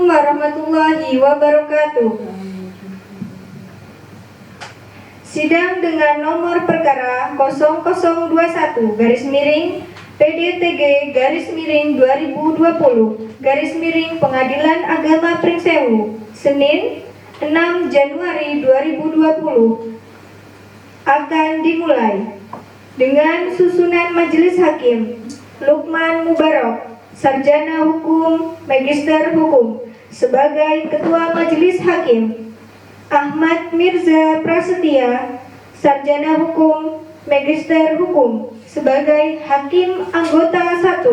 warahmatullahi wabarakatuh. Sidang dengan nomor perkara 0021 garis miring PDTG garis miring 2020 garis miring Pengadilan Agama Pringsewu, Senin 6 Januari 2020 akan dimulai dengan susunan Majelis Hakim. Lukman Mubarak, Sarjana Hukum, Magister Hukum sebagai Ketua Majelis Hakim. Ahmad Mirza Prasetya, Sarjana Hukum, Magister Hukum sebagai Hakim Anggota 1.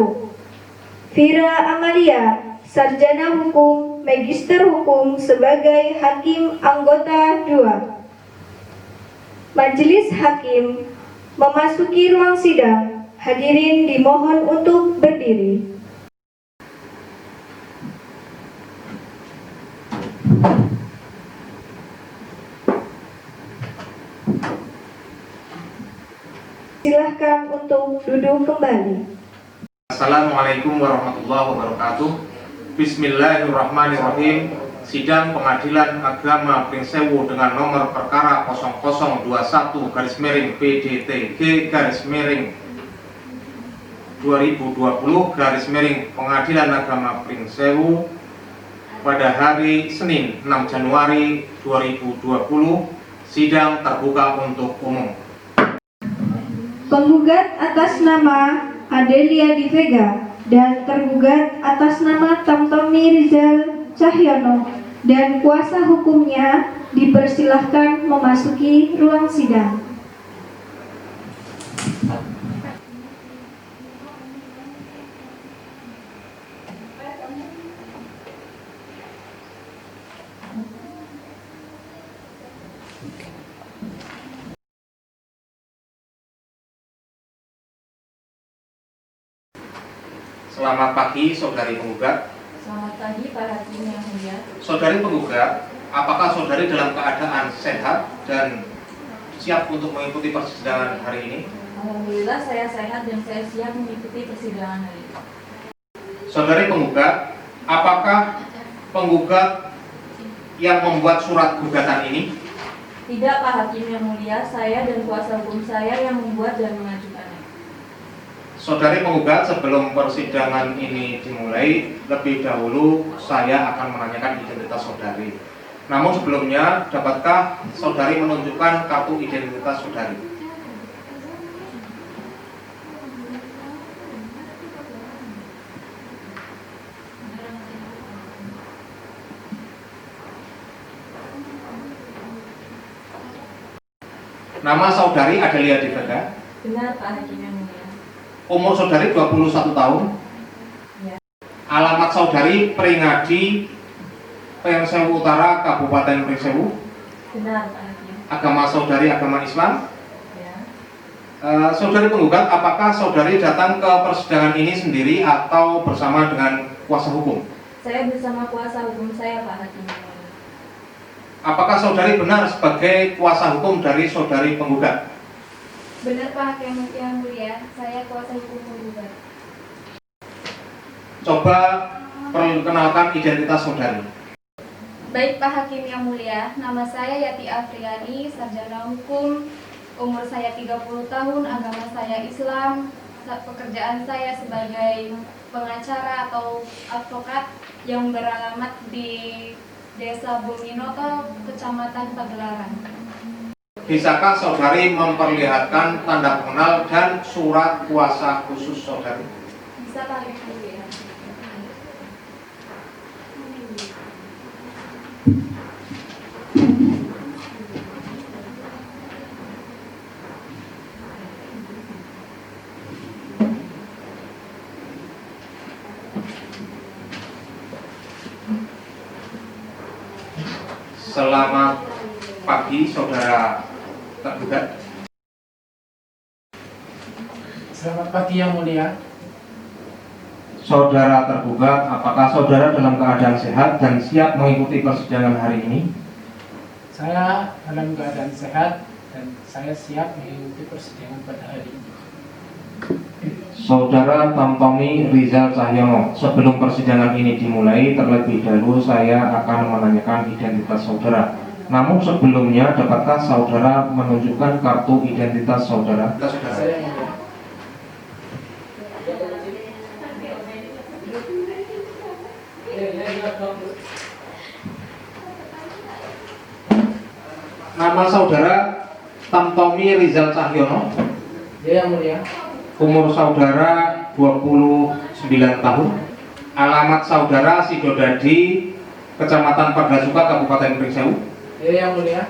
Vira Amalia, Sarjana Hukum, Magister Hukum sebagai Hakim Anggota 2. Majelis Hakim memasuki ruang sidang. Hadirin dimohon untuk berdiri. Silahkan untuk duduk kembali. Assalamualaikum warahmatullahi wabarakatuh. Bismillahirrahmanirrahim. Sidang Pengadilan Agama Pringsewu dengan nomor perkara 0021 garis miring PDTG garis miring 2020 garis miring Pengadilan Agama Pringsewu pada hari Senin 6 Januari 2020. Sidang terbuka untuk umum. Penggugat atas nama Adelia Di Vega dan tergugat atas nama Tamtomi Rizal Cahyono dan kuasa hukumnya dipersilahkan memasuki ruang sidang. Selamat pagi, saudari penggugat. Selamat pagi, Pak Hakim yang mulia. Saudari penggugat, apakah saudari dalam keadaan sehat dan siap untuk mengikuti persidangan hari ini? Alhamdulillah saya sehat dan saya siap mengikuti persidangan hari ini. Saudari penggugat, apakah penggugat yang membuat surat gugatan ini? Tidak, Pak Hakim yang mulia, saya dan kuasa hukum saya yang membuat dan mengajukannya. Saudari penggugat, sebelum persidangan ini dimulai, lebih dahulu saya akan menanyakan identitas saudari. Namun sebelumnya, dapatkah saudari menunjukkan kartu identitas saudari? Nama saudari Adelia Di Vega? Benar, Pak Hakim yang mulia. Umur saudari 21 tahun. Ya. Alamat saudari Pringadi, Pringsewu Utara, Kabupaten Pringsewu. Benar, Pak Hakim. Agama saudari agama Islam. Ya. Saudari penggugat, apakah saudari datang ke persidangan ini sendiri atau bersama dengan kuasa hukum? Saya bersama kuasa hukum saya, Pak Hakim yang mulia. Apakah saudari benar sebagai kuasa hukum dari saudari penggugat? Benar, Pak Hakim yang mulia, saya kuasa hukum penggugat. Coba perkenalkan identitas saudari. Baik, Pak Hakim yang mulia, nama saya Yati Afriani, sarjana hukum, umur saya 30 tahun, agama saya Islam, pekerjaan saya sebagai pengacara atau advokat yang beralamat di Desa Buminoto, Kecamatan Pagelaran. Bisakah saudari memperlihatkan tanda pengenal dan surat kuasa khusus saudari? Bisa, Pak Hakim yang mulia. Selamat pagi, saudara tergugat. Selamat pagi yang mulia. Saudara tergugat, apakah saudara dalam keadaan sehat dan siap mengikuti persidangan hari ini? Saya dalam keadaan sehat dan saya siap mengikuti persidangan pada hari ini. Saudara Tamtomi Rizal Cahyono, sebelum persidangan ini dimulai, terlebih dahulu saya akan menanyakan identitas saudara. Namun sebelumnya, dapatkah saudara menunjukkan kartu identitas saudara? Saya yang mulia. Nama saudara Tamtomi Rizal Cahyono, Yang mulia. umur saudara 29 tahun, alamat saudara Sidodadi, Kecamatan Pagasuka, Kabupaten Pringsewu, Yang mulia.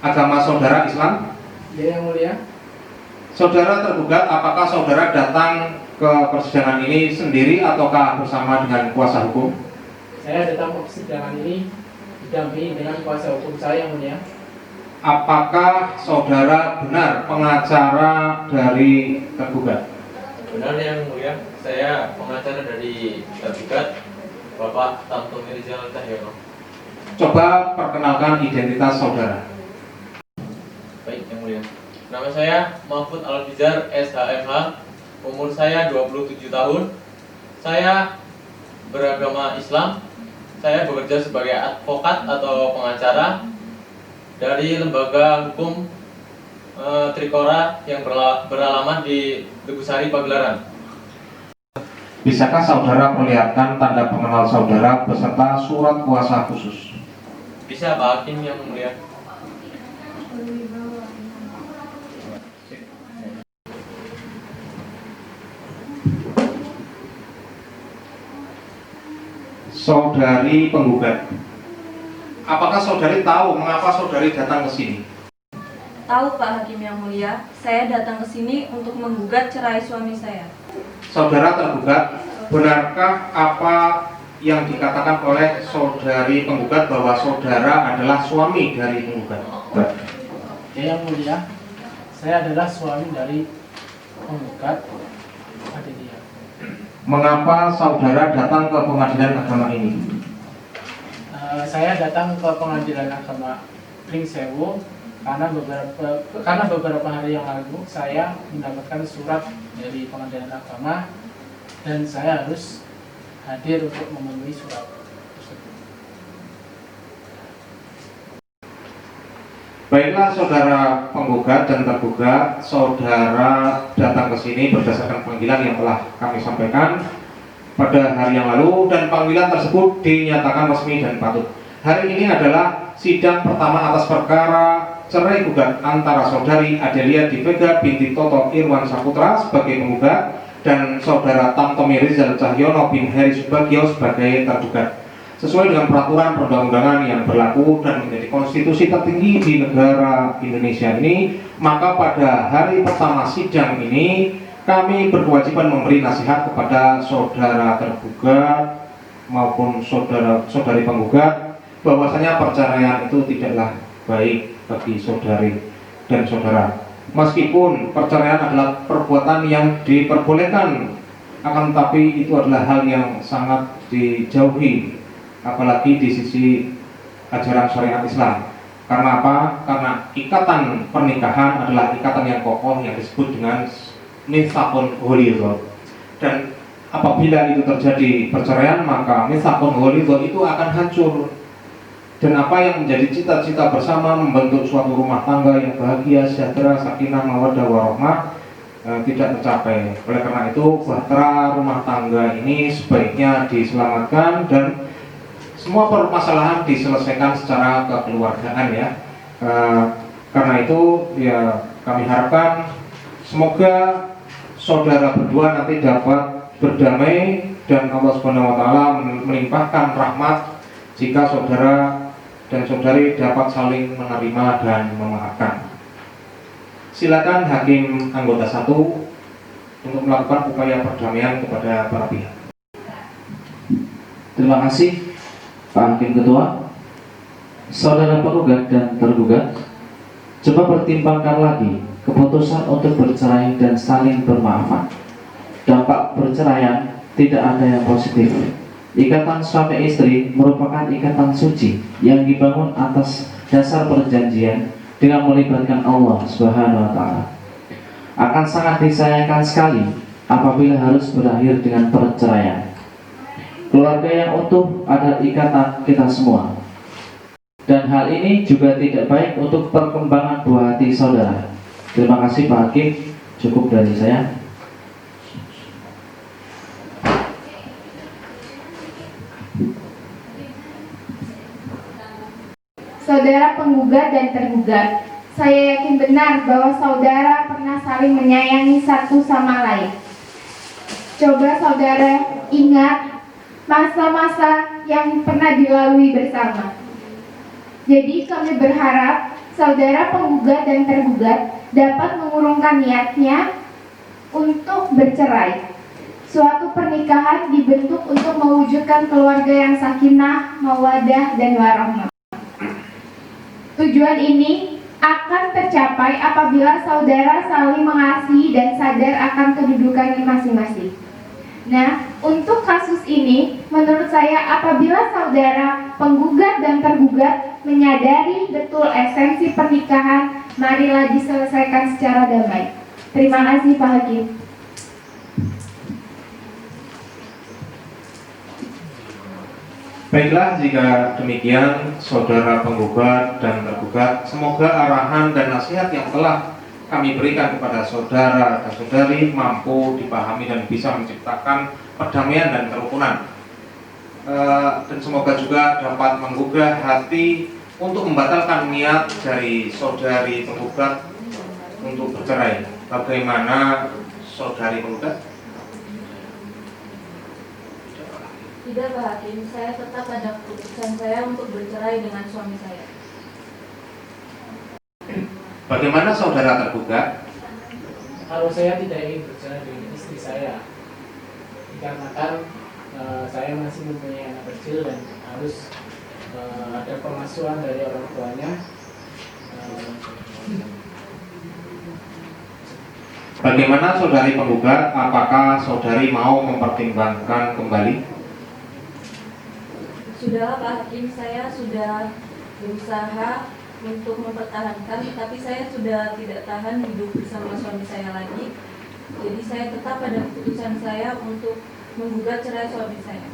agama saudara Islam. Yang mulia. Saudara tergugat, apakah saudara datang ke persidangan ini sendiri ataukah bersama dengan kuasa hukum? Saya datang ke persidangan ini didampingi dengan kuasa hukum saya, yang mulia. Apakah saudara benar pengacara dari tergugat? Benar yang mulia, saya pengacara dari tergugat Bapak Tamtomi Rizal Cahyono. Coba perkenalkan identitas saudara. Baik yang mulia, nama saya Mahfud Al-Bizar SHMH, umur saya 27 tahun. Saya beragama Islam. Saya bekerja sebagai advokat atau pengacara dari lembaga hukum Trikora yang beralamat di Tegusari, Pagelaran. Bisakah saudara perlihatkan tanda pengenal saudara beserta surat kuasa khusus? Bisa Pak Hakim yang mulia. Saudari penggugat, apakah saudari tahu mengapa saudari datang ke sini? Tahu Pak Hakim yang mulia, saya datang ke sini untuk menggugat cerai suami saya. Saudara tergugat, benarkah apa yang dikatakan oleh saudari penggugat bahwa saudara adalah suami dari penggugat? Yang mulia, saya adalah suami dari penggugat Adelia. Mengapa saudara datang ke pengadilan agama ini? Saya datang ke pengadilan agama Pringsewu karena beberapa hari yang lalu saya mendapatkan surat dari pengadilan agama dan saya harus hadir untuk memenuhi surat tersebut. Baiklah saudara penggugat dan tergugat, saudara datang ke sini berdasarkan panggilan yang telah kami sampaikan pada hari yang lalu dan panggilan tersebut dinyatakan resmi dan patut. Hari ini adalah sidang pertama atas perkara cerai gugat antara saudari Adelia Divega binti Toto Irwan Saputra sebagai penggugat dan saudara Tamtomi Rizal Cahyono bin Heri Subagio sebagai tergugat. Sesuai dengan peraturan perundang-undangan yang berlaku dan menjadi konstitusi tertinggi di negara Indonesia ini, maka pada hari pertama sidang ini kami berkewajiban memberi nasihat kepada saudara tergugat maupun saudari penggugat bahwasanya perceraian itu tidaklah baik bagi saudari dan saudara. Meskipun perceraian adalah perbuatan yang diperbolehkan, akan tetapi itu adalah hal yang sangat dijauhi, apalagi di sisi ajaran syariat Islam. Karena apa? Karena ikatan pernikahan adalah ikatan yang kokoh yang disebut dengan mitsaqun ghalidh. Dan apabila itu terjadi perceraian, maka mitsaqun ghalidh itu akan hancur. Dan apa yang menjadi cita-cita bersama membentuk suatu rumah tangga yang bahagia, sejahtera, sakinah, mawaddah warahmah tidak tercapai. Oleh karena itu, bahtera rumah tangga ini sebaiknya diselamatkan dan semua permasalahan diselesaikan secara kekeluargaan ya. Karena itu ya kami harapkan semoga saudara berdua nanti dapat berdamai dan Allah Subhanahu wa taala melimpahkan rahmat jika saudara dan saudari dapat saling menerima dan memaafkan. Silakan hakim anggota 1 untuk melakukan upaya perdamaian kepada para pihak. Terima kasih Pak Hakim Ketua. Saudara penggugat dan tergugat, coba pertimbangkan lagi keputusan untuk bercerai dan saling bermaafan. Dampak perceraian tidak ada yang positif. Ikatan suami istri merupakan ikatan suci yang dibangun atas dasar perjanjian dengan melibatkan Allah Subhanahu wa taala. Akan sangat disayangkan sekali apabila harus berakhir dengan perceraian. Keluarga yang utuh adalah ikatan kita semua. Dan hal ini juga tidak baik untuk perkembangan buah hati saudara. Terima kasih Pak Hakim, cukup dari saya. Saudara penggugat dan tergugat, saya yakin benar bahwa saudara pernah saling menyayangi satu sama lain. Coba saudara ingat masa-masa yang pernah dilalui bersama. Jadi kami berharap saudara penggugat dan tergugat dapat mengurungkan niatnya untuk bercerai. Suatu pernikahan dibentuk untuk mewujudkan keluarga yang sakinah, mawaddah, dan warahmah. Tujuan ini akan tercapai apabila saudara saling mengasihi dan sadar akan kedudukannya masing-masing. Nah, untuk kasus ini, menurut saya apabila saudara penggugat dan tergugat menyadari betul esensi pernikahan, marilah diselesaikan secara damai. Terima kasih Pak Hakim. Baiklah, jika demikian saudara penggugat dan tergugat, semoga arahan dan nasihat yang telah kami berikan kepada saudara dan saudari mampu dipahami dan bisa menciptakan perdamaian dan kerukunan. Dan semoga juga dapat menggugah hati untuk membatalkan niat dari saudari penggugat untuk bercerai. Bagaimana saudari penggugat? Tidak Pak Hakim, saya tetap pada keputusan saya untuk bercerai dengan suami saya. Bagaimana saudara tergugat? Kalau saya tidak ingin bercerai dengan istri saya, dikarenakan saya masih mempunyai anak kecil dan harus ada pengasuhan dari orang tuanya. Bagaimana saudari penggugat? Apakah saudari mau mempertimbangkan kembali? Sudahlah Pak Hakim, saya sudah berusaha untuk mempertahankan, tapi saya sudah tidak tahan hidup bersama suami saya lagi. Jadi saya tetap pada keputusan saya untuk menggugat cerai suami saya.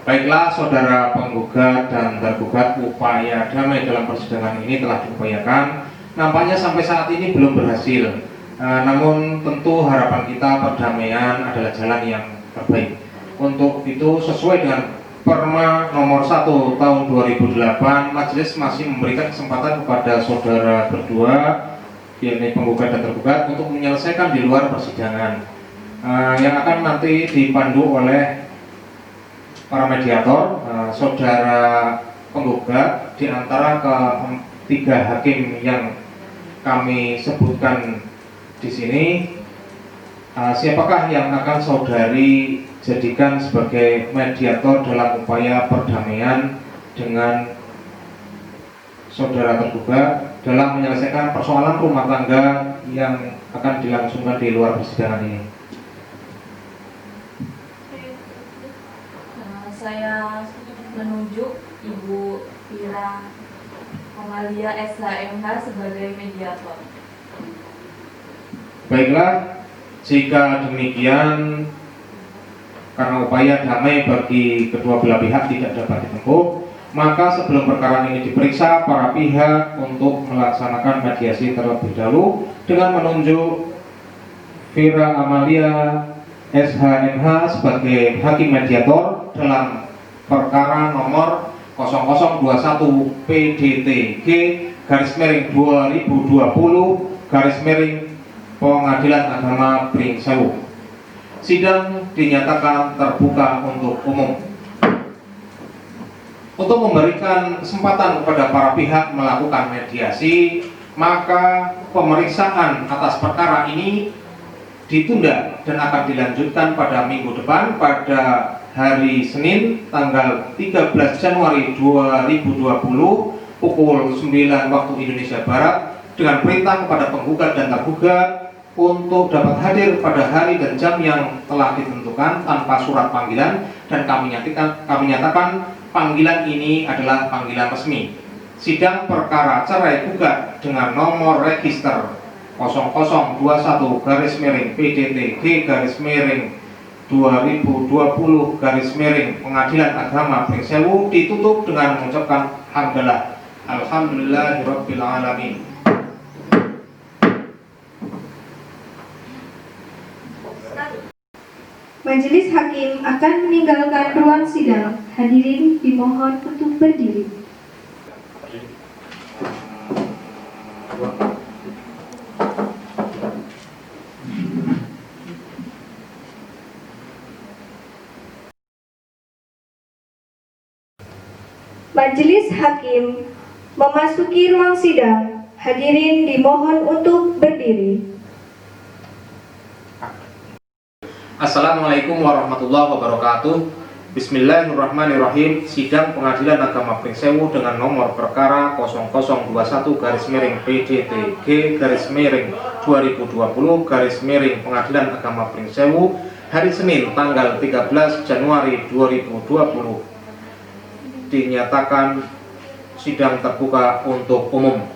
Baiklah, saudara penggugat dan tergugat, upaya damai dalam persidangan ini telah diupayakan. Nampaknya sampai saat ini belum berhasil. Namun tentu harapan kita perdamaian adalah jalan yang terbaik. Untuk itu sesuai dengan Perma nomor 1 tahun 2008, majelis masih memberikan kesempatan kepada saudara berdua, yakni penggugat dan tergugat, untuk menyelesaikan di luar persidangan, yang akan nanti dipandu oleh para mediator. Saudara penggugat di antara ketiga hakim yang kami sebutkan di sini, siapakah yang akan saudari jadikan sebagai mediator dalam upaya perdamaian dengan saudara tergugat dalam menyelesaikan persoalan rumah tangga yang akan dilangsungkan di luar persidangan ini? Saya menunjuk Ibu Ira Amalia SHMH sebagai mediator. Baiklah, jika demikian, karena upaya damai bagi kedua belah pihak tidak dapat ditempuh, maka sebelum perkara ini diperiksa, para pihak untuk melaksanakan mediasi terlebih dahulu dengan menunjuk Vira Amalia SHMH sebagai hakim mediator dalam perkara nomor 0021 PDTG /2020 Pengadilan Agama Pringsewu. Sidang dinyatakan terbuka untuk umum. Untuk memberikan kesempatan kepada para pihak melakukan mediasi, maka pemeriksaan atas perkara ini ditunda dan akan dilanjutkan pada minggu depan pada hari Senin tanggal 13 Januari 2020 pukul 9 waktu Indonesia Barat, dengan perintah kepada penggugat dan tergugat untuk dapat hadir pada hari dan jam yang telah ditentukan tanpa surat panggilan, dan kami nyatakan panggilan ini adalah panggilan resmi. Sidang perkara cerai gugat dengan nomor register 0021-PDTG-2020 Pengadilan Agama Pringsewu ditutup dengan mengucapkan hamdalah. Alhamdulillahirabbil alamin. Majelis hakim akan meninggalkan ruang sidang. Hadirin dimohon untuk berdiri. Majelis hakim memasuki ruang sidang. Hadirin dimohon untuk berdiri. Assalamualaikum warahmatullahi wabarakatuh. Bismillahirrahmanirrahim. Sidang Pengadilan Agama Pringsewu dengan nomor perkara 0021-PDTG-2020 Pengadilan Agama Pringsewu hari Senin tanggal 13 Januari 2020 dinyatakan sidang terbuka untuk umum.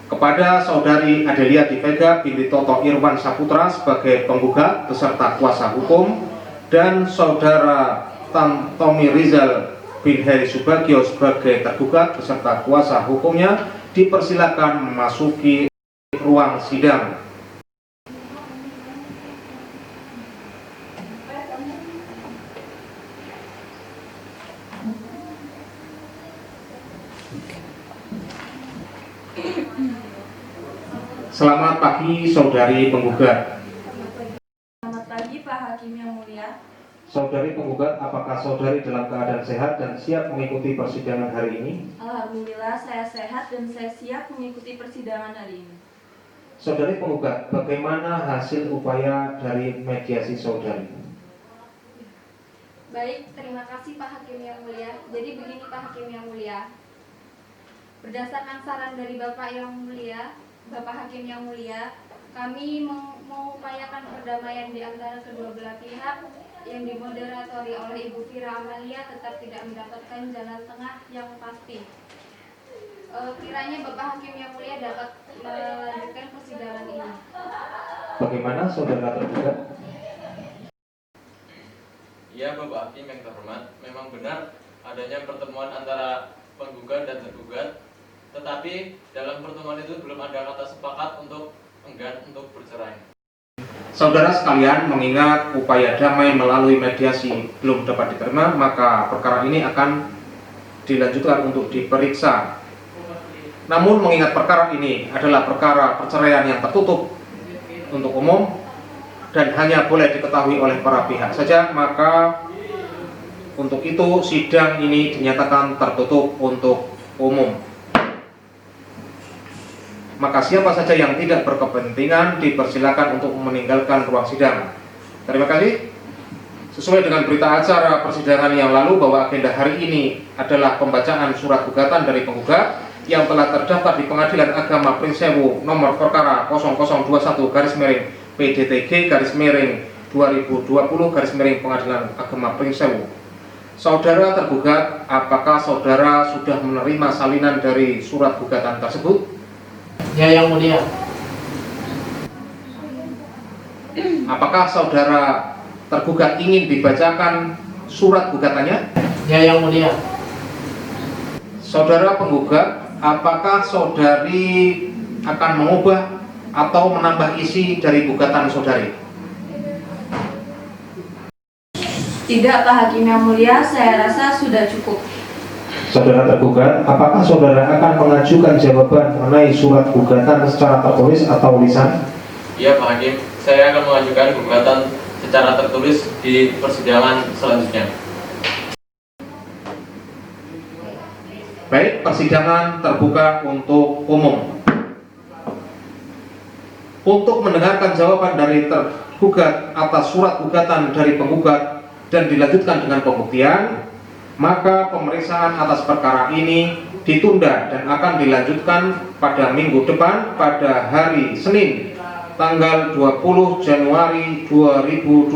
Kepada Saudari Adelia Divega binti Toto Irwan Saputra sebagai penggugat beserta kuasa hukum dan Saudara Tommy Rizal bin Heri Subagio sebagai tergugat beserta kuasa hukumnya dipersilakan memasuki ruang sidang. Selamat pagi Saudari penggugat. Selamat pagi Pak Hakim yang mulia. Saudari penggugat, apakah saudari dalam keadaan sehat dan siap mengikuti persidangan hari ini? Alhamdulillah saya sehat dan saya siap mengikuti persidangan hari ini. Saudari penggugat, bagaimana hasil upaya dari mediasi saudari? Baik, terima kasih Pak Hakim yang mulia. Jadi begini Pak Hakim yang mulia. Berdasarkan saran dari Bapak yang mulia, Bapak Hakim yang mulia, kami mengupayakan perdamaian di antara kedua belah pihak yang dimoderatori oleh Ibu Fira Amalia tetap tidak mendapatkan jalan tengah yang pasti. Kiranya Bapak Hakim yang mulia dapat melanjutkan persidangan ini. Bagaimana saudara tergugat? Ya Bapak Hakim yang terhormat, memang benar adanya pertemuan antara penggugat dan tergugat. Tetapi dalam pertemuan itu belum ada kata sepakat untuk enggan untuk bercerai. Saudara sekalian, mengingat upaya damai melalui mediasi belum dapat diterima, maka perkara ini akan dilanjutkan untuk diperiksa. Namun mengingat perkara ini adalah perkara perceraian yang tertutup untuk umum dan hanya boleh diketahui oleh para pihak saja, maka untuk itu sidang ini dinyatakan tertutup untuk umum. Maka siapa saja yang tidak berkepentingan dipersilakan untuk meninggalkan ruang sidang. Terima kasih. Sesuai dengan berita acara persidangan yang lalu bahwa agenda hari ini adalah pembacaan surat gugatan dari penggugat yang telah terdaftar di Pengadilan Agama Pringsewu nomor perkara 0021-PDTG-2020 Pengadilan Agama Pringsewu. Saudara tergugat, apakah saudara sudah menerima salinan dari surat gugatan tersebut? Ya yang mulia. Apakah saudara tergugat ingin dibacakan surat gugatannya? Ya yang mulia. Saudara penggugat, apakah saudari akan mengubah atau menambah isi dari gugatan saudari? Tidak Pak Hakim yang mulia, saya rasa sudah cukup. Saudara tergugat, apakah saudara akan mengajukan jawaban mengenai surat gugatan secara tertulis atau lisan? Ya Pak Hakim, saya akan mengajukan gugatan secara tertulis di persidangan selanjutnya. Baik, persidangan terbuka untuk umum. Untuk mendengarkan jawaban dari tergugat atas surat gugatan dari penggugat dan dilanjutkan dengan pembuktian, maka pemeriksaan atas perkara ini ditunda dan akan dilanjutkan pada minggu depan pada hari Senin tanggal 20 Januari 2020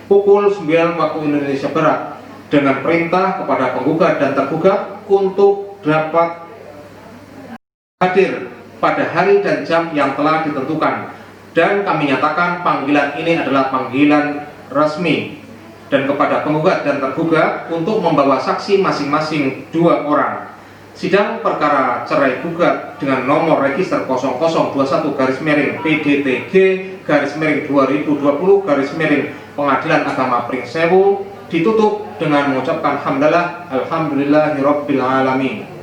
pukul 9 waktu Indonesia Barat dengan perintah kepada penggugat dan tergugat untuk dapat hadir pada hari dan jam yang telah ditentukan, dan kami nyatakan panggilan ini adalah panggilan resmi, dan kepada penggugat dan tergugat untuk membawa saksi masing-masing 2 orang. Sidang perkara cerai gugat dengan nomor register 0021-2020 Pengadilan Agama Pringsewu ditutup dengan mengucapkan hamdalah alhamdulillahirabbil alamin.